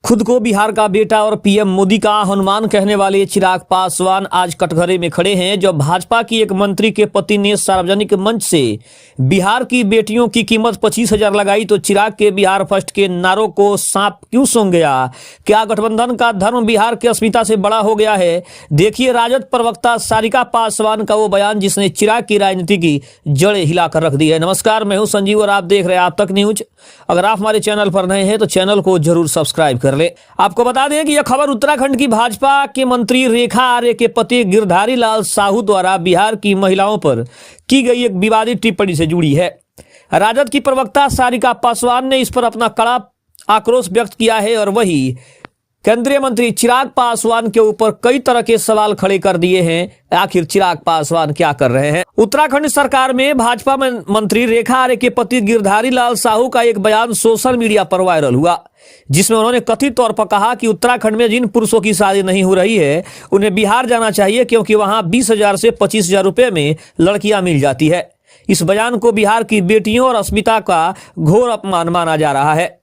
खुद को बिहार का बेटा और पीएम मोदी का हनुमान कहने वाले चिराग पासवान आज कटघरे में खड़े हैं। जब भाजपा की एक मंत्री के पति ने सार्वजनिक मंच से बिहार की बेटियों की कीमत 25,000 लगाई तो चिराग के बिहार फर्स्ट के नारों को सांप क्यों सूंघ गया? क्या गठबंधन का धर्म बिहार की अस्मिता से बड़ा हो गया है? देखिए राजद प्रवक्ता सारिका पासवान का वो बयान जिसने चिराग की राजनीति की जड़ें हिलाकर रख दी है। नमस्कार, मैं हूं संजीव और आप देख रहे हैं आप तक न्यूज। अगर आप हमारे चैनल पर नए हैं तो चैनल को जरूर सब्सक्राइब कर ले। आपको बता दें कि यह खबर उत्तराखंड की भाजपा के मंत्री रेखा आर्य के पति गिरधारी लाल साहू द्वारा बिहार की महिलाओं पर की गई एक विवादित टिप्पणी से जुड़ी है। राजद की प्रवक्ता सारिका पासवान ने इस पर अपना कड़ा आक्रोश व्यक्त किया है और वही केंद्रीय मंत्री चिराग पासवान के ऊपर कई तरह के सवाल खड़े कर दिए हैं। आखिर चिराग पासवान क्या कर रहे हैं? उत्तराखंड सरकार में भाजपा मंत्री रेखा आर्य के पति गिरधारी लाल साहू का एक बयान सोशल मीडिया पर वायरल हुआ, जिसमें उन्होंने कथित तौर पर कहा कि उत्तराखंड में जिन पुरुषों की शादी नहीं हो रही है उन्हें बिहार जाना चाहिए क्योंकि वहां 20,000 से 25,000 रुपए में लड़कियां मिल जाती है। इस बयान को बिहार की बेटियों और अस्मिता का घोर अपमान माना जा रहा है।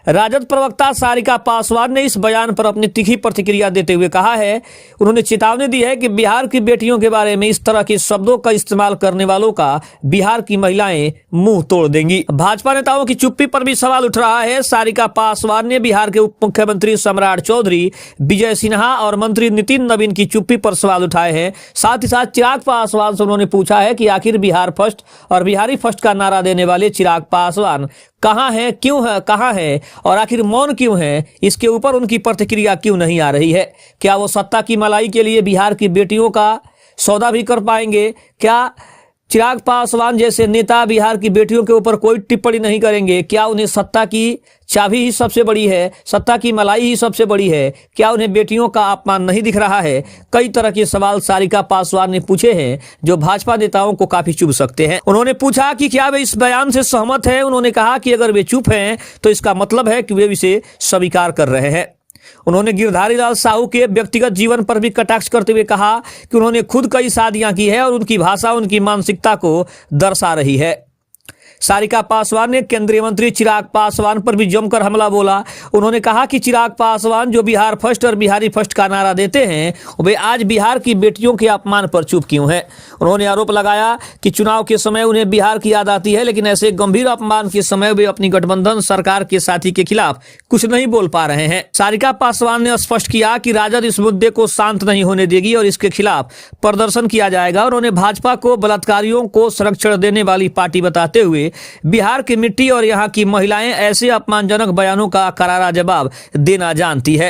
राजद प्रवक्ता सारिका पासवान ने इस बयान पर अपनी तीखी प्रतिक्रिया देते हुए कहा है, उन्होंने चेतावनी दी है कि बिहार की बेटियों के बारे में इस तरह के शब्दों का इस्तेमाल करने वालों का बिहार की महिलाएं मुंह तोड़ देंगी। भाजपा नेताओं की चुप्पी पर भी सवाल उठ रहा है। सारिका पासवान ने बिहार के उप मुख्यमंत्री सम्राट चौधरी, विजय सिन्हा और मंत्री नितिन नवीन की चुप्पी पर सवाल उठाए हैं। साथ ही साथ चिराग पासवान से उन्होंने पूछा है कि आखिर बिहार फर्स्ट और बिहारी फर्स्ट का नारा देने वाले चिराग पासवान कहां है, क्यों है, कहां है और आखिर मौन क्यों है? इसके ऊपर उनकी प्रतिक्रिया क्यों नहीं आ रही है? क्या वो सत्ता की मलाई के लिए बिहार की बेटियों का सौदा भी कर पाएंगे? क्या चिराग पासवान जैसे नेता बिहार की बेटियों के ऊपर कोई टिप्पणी नहीं करेंगे? क्या उन्हें सत्ता की चाबी ही सबसे बड़ी है, सत्ता की मलाई ही सबसे बड़ी है? क्या उन्हें बेटियों का अपमान नहीं दिख रहा है? कई तरह के सवाल सारिका पासवान ने पूछे हैं जो भाजपा नेताओं को काफी चुभ सकते हैं। उन्होंने पूछा कि क्या वे इस बयान से सहमत हैं। उन्होंने कहा कि अगर वे चुप हैं तो इसका मतलब है कि वे इसे स्वीकार कर रहे हैं। उन्होंने गिरधारी लाल साहू के व्यक्तिगत जीवन पर भी कटाक्ष करते हुए कहा कि उन्होंने खुद कई शादियां की है और उनकी भाषा उनकी मानसिकता को दर्शा रही है। सारिका पासवान ने केंद्रीय मंत्री चिराग पासवान पर भी जमकर हमला बोला। उन्होंने कहा कि चिराग पासवान जो बिहार फर्स्ट और बिहारी फर्स्ट का नारा देते हैं वे आज बिहार की बेटियों के अपमान पर चुप क्यों हैं। उन्होंने आरोप लगाया कि चुनाव के समय उन्हें बिहार की याद आती है, लेकिन ऐसे गंभीर अपमान के समय वे अपनी गठबंधन सरकार के साथी के खिलाफ कुछ नहीं बोल पा रहे हैं। सारिका पासवान ने स्पष्ट किया कि राजद इस मुद्दे को शांत नहीं होने देगी और इसके खिलाफ प्रदर्शन किया जाएगा। उन्होंने भाजपा को बलात्कारियों को संरक्षण देने वाली पार्टी बताते हुए बिहार की मिट्टी और यहां की महिलाएं ऐसे अपमानजनक बयानों का करारा जवाब देना जानती है।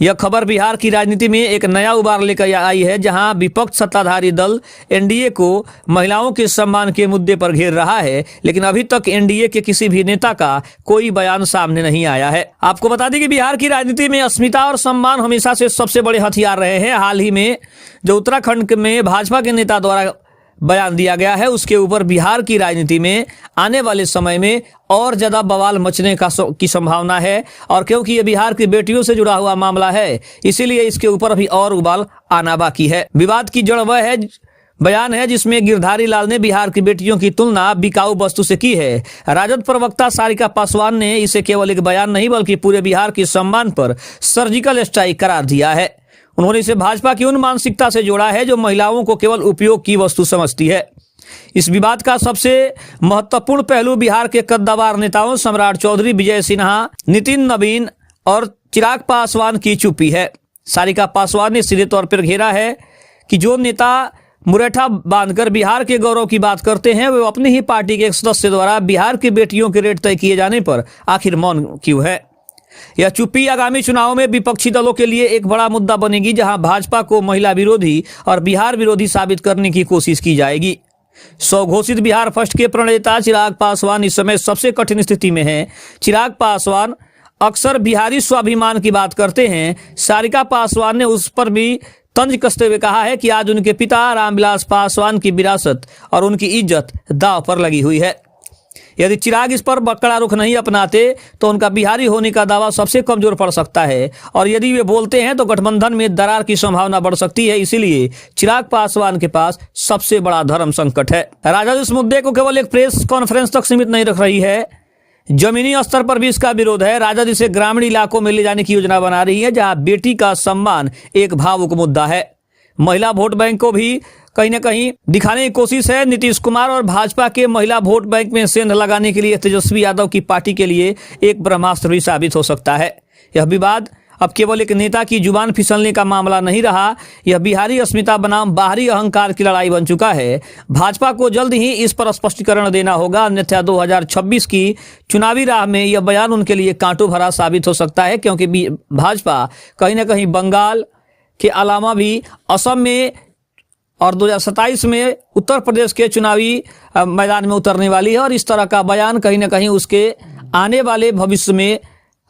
यह खबर बिहार की राजनीति में एक नया उबार लेकर आई है, जहां विपक्ष सत्ताधारी दल एनडीए को महिलाओं के सम्मान के मुद्दे पर घेर रहा है, लेकिन अभी तक एनडीए के किसी भी नेता का कोई बयान सामने नहीं आया है। आपको बता दें कि बिहार की राजनीति में अस्मिता और सम्मान हमेशा से सबसे बड़े हथियार रहे हैं। हाल ही में जो उत्तराखंड में भाजपा के नेता द्वारा बयान दिया गया है उसके ऊपर बिहार की राजनीति में आने वाले समय में और ज्यादा बवाल मचने की संभावना है। और क्योंकि ये बिहार की बेटियों से जुड़ा हुआ मामला है इसीलिए इसके ऊपर अभी और उबाल आना बाकी है। विवाद की जड़ वह है बयान है जिसमें गिरधारी लाल ने बिहार की बेटियों की तुलना बिकाऊ वस्तु से की है। राजद प्रवक्ता सारिका पासवान ने इसे केवल एक बयान नहीं बल्कि पूरे बिहार के सम्मान पर सर्जिकल स्ट्राइक करार दिया है। उन्होंने इसे भाजपा की उन मानसिकता से जोड़ा है जो महिलाओं को केवल उपयोग की वस्तु समझती है। इस विवाद का सबसे महत्वपूर्ण पहलू बिहार के कद्दावर नेताओं सम्राट चौधरी, विजय सिन्हा, नितिन नवीन और चिराग पासवान की चुप्पी है। सारिका पासवान ने सीधे तौर पर घेरा है कि जो नेता मुरेठा बांधकर बिहार के गौरव की बात करते हैं वे अपनी ही पार्टी के एक सदस्य द्वारा बिहार की बेटियों के रेट तय किए जाने पर आखिर मौन क्यों है? यह चुप्पी आगामी चुनाव में विपक्षी दलों के लिए एक बड़ा मुद्दा बनेगी, जहां भाजपा को महिला विरोधी और बिहार विरोधी साबित करने की कोशिश की जाएगी। स्वघोषित बिहार फर्स्ट के प्रणेता चिराग पासवान इस समय सबसे कठिन स्थिति में हैं। चिराग पासवान अक्सर बिहारी स्वाभिमान की बात करते हैं। सारिका पासवान ने उस पर भी तंज कसते हुए कहा है कि आज उनके पिता रामविलास पासवान की विरासत और उनकी इज्जत दांव पर लगी हुई है। यदि चिराग इस पर कड़ा रुख नहीं अपनाते तो उनका बिहारी होने का दावा सबसे कमजोर पड़ सकता है और यदि वे बोलते हैं तो गठबंधन में दरार की संभावना बढ़ सकती है। इसीलिए चिराग पासवान के पास सबसे बड़ा धर्म संकट है। राजद इस मुद्दे को केवल एक प्रेस कॉन्फ्रेंस तक सीमित नहीं रख रही है। जमीनी स्तर पर भी इसका विरोध है। राजद इसे ग्रामीण इलाकों में ले जाने की योजना बना रही है, जहां बेटी का सम्मान एक भावुक मुद्दा है। महिला वोट बैंक को भी कहीं न कहीं दिखाने की कोशिश है। नीतीश कुमार और भाजपा के महिला वोट बैंक में सेंध लगाने के लिए तेजस्वी यादव की पार्टी के लिए एक ब्रह्मास्त्र भी साबित हो सकता है। यह विवाद अब केवल एक नेता की जुबान फिसलने का मामला नहीं रहा, यह बिहारी अस्मिता बनाम बाहरी अहंकार की लड़ाई बन चुका है। भाजपा को जल्द ही इस पर स्पष्टीकरण देना होगा, अन्यथा 2026 की चुनावी राह में यह बयान उनके लिए कांटों भरा साबित हो सकता है, क्योंकि भाजपा कहीं ना कहीं बंगाल के अलावा भी असम में और 2027 में उत्तर प्रदेश के चुनावी मैदान में उतरने वाली है, और इस तरह का बयान कहीं ना कहीं उसके आने वाले भविष्य में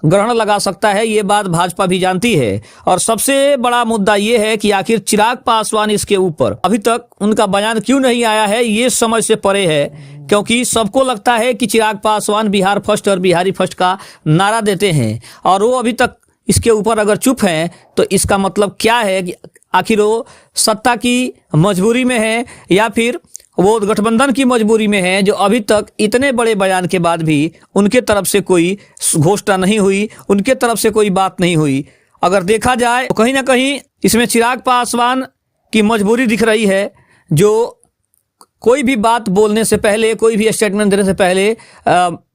ग्रहण लगा सकता है। ये बात भाजपा भी जानती है। और सबसे बड़ा मुद्दा ये है कि आखिर चिराग पासवान इसके ऊपर अभी तक उनका बयान क्यों नहीं आया है, ये समझ से परे है, क्योंकि सबको लगता है कि चिराग पासवान बिहार फर्स्ट और बिहारी फर्स्ट का नारा देते हैं, और वो अभी तक इसके ऊपर अगर चुप हैं तो इसका मतलब क्या है कि आखिर वो सत्ता की मजबूरी में है या फिर वो गठबंधन की मजबूरी में है, जो अभी तक इतने बड़े बयान के बाद भी उनके तरफ से कोई घोषणा नहीं हुई, उनके तरफ से कोई बात नहीं हुई। अगर देखा जाए तो कहीं ना कहीं इसमें चिराग पासवान की मजबूरी दिख रही है, जो कोई भी बात बोलने से पहले, कोई भी स्टेटमेंट देने से पहले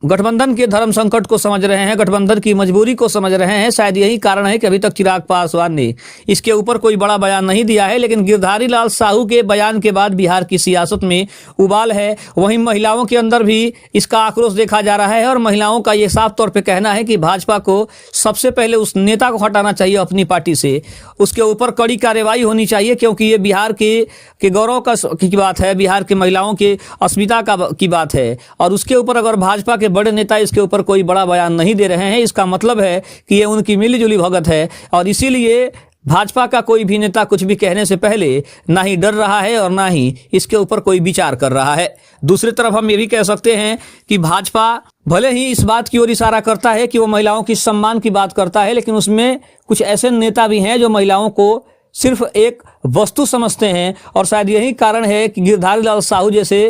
गठबंधन के धर्म संकट को समझ रहे हैं, गठबंधन की मजबूरी को समझ रहे हैं। शायद यही कारण है कि अभी तक चिराग पासवान ने इसके ऊपर कोई बड़ा बयान नहीं दिया है। लेकिन गिरधारी लाल साहू के बयान के बाद बिहार की सियासत में उबाल है। वहीं महिलाओं के अंदर भी इसका आक्रोश देखा जा रहा है, और महिलाओं का ये साफ तौर पर कहना है कि भाजपा को सबसे पहले उस नेता को हटाना चाहिए अपनी पार्टी से, उसके ऊपर कड़ी कार्रवाई होनी चाहिए, क्योंकि ये बिहार के गौरव की बात है, बिहार के महिलाओं के अस्मिता की बात है। और उसके ऊपर अगर भाजपा के बड़े नेता इसके ऊपर कोई बड़ा बयान नहीं दे रहे हैं, इसका मतलब है कि ये उनकी मिलीजुली भगत है, और इसीलिए भाजपा का कोई भी नेता कुछ भी कहने से पहले ना ही डर रहा है और ना ही इसके ऊपर कोई विचार कर रहा है। दूसरी तरफ हम ये भी कह सकते हैं कि भाजपा भले ही इस बात की ओर इशारा करता है कि वो महिलाओं की सम्मान की बात करता है, लेकिन उसमें कुछ ऐसे नेता भी हैं जो महिलाओं को सिर्फ एक वस्तु समझते हैं, और शायद यही कारण है कि गिरधारी लाल साहू जैसे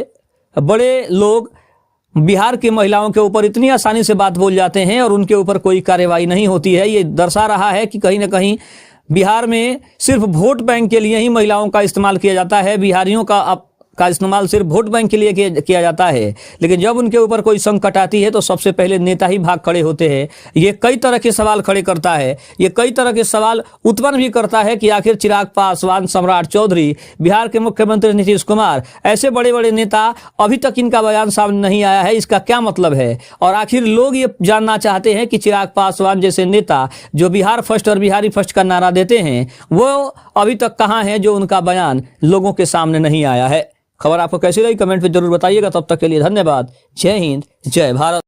बड़े लोग बिहार की महिलाओं के ऊपर इतनी आसानी से बात बोल जाते हैं और उनके ऊपर कोई कार्रवाई नहीं होती है। ये दर्शा रहा है कि कहीं ना कहीं बिहार में सिर्फ वोट बैंक के लिए ही महिलाओं का इस्तेमाल किया जाता है, बिहारियों का इस्तेमाल सिर्फ वोट बैंक के लिए किया जाता है। लेकिन जब उनके ऊपर कोई संकट आती है तो सबसे पहले नेता ही भाग खड़े होते हैं। ये कई तरह के सवाल खड़े करता है, ये कई तरह के सवाल उत्पन्न भी करता है कि आखिर चिराग पासवान, सम्राट चौधरी, बिहार के मुख्यमंत्री नीतीश कुमार, ऐसे बड़े बड़े नेता, अभी तक इनका बयान सामने नहीं आया है, इसका क्या मतलब है। और आखिर लोग ये जानना चाहते हैं कि चिराग पासवान जैसे नेता जो बिहार फर्स्ट और बिहारी फर्स्ट का नारा देते हैं, वो अभी तक कहाँ है, जो उनका बयान लोगों के सामने नहीं आया है। खबर आपको कैसी लगी कमेंट में जरूर बताइएगा। तब तक के लिए धन्यवाद। जय हिंद, जय भारत।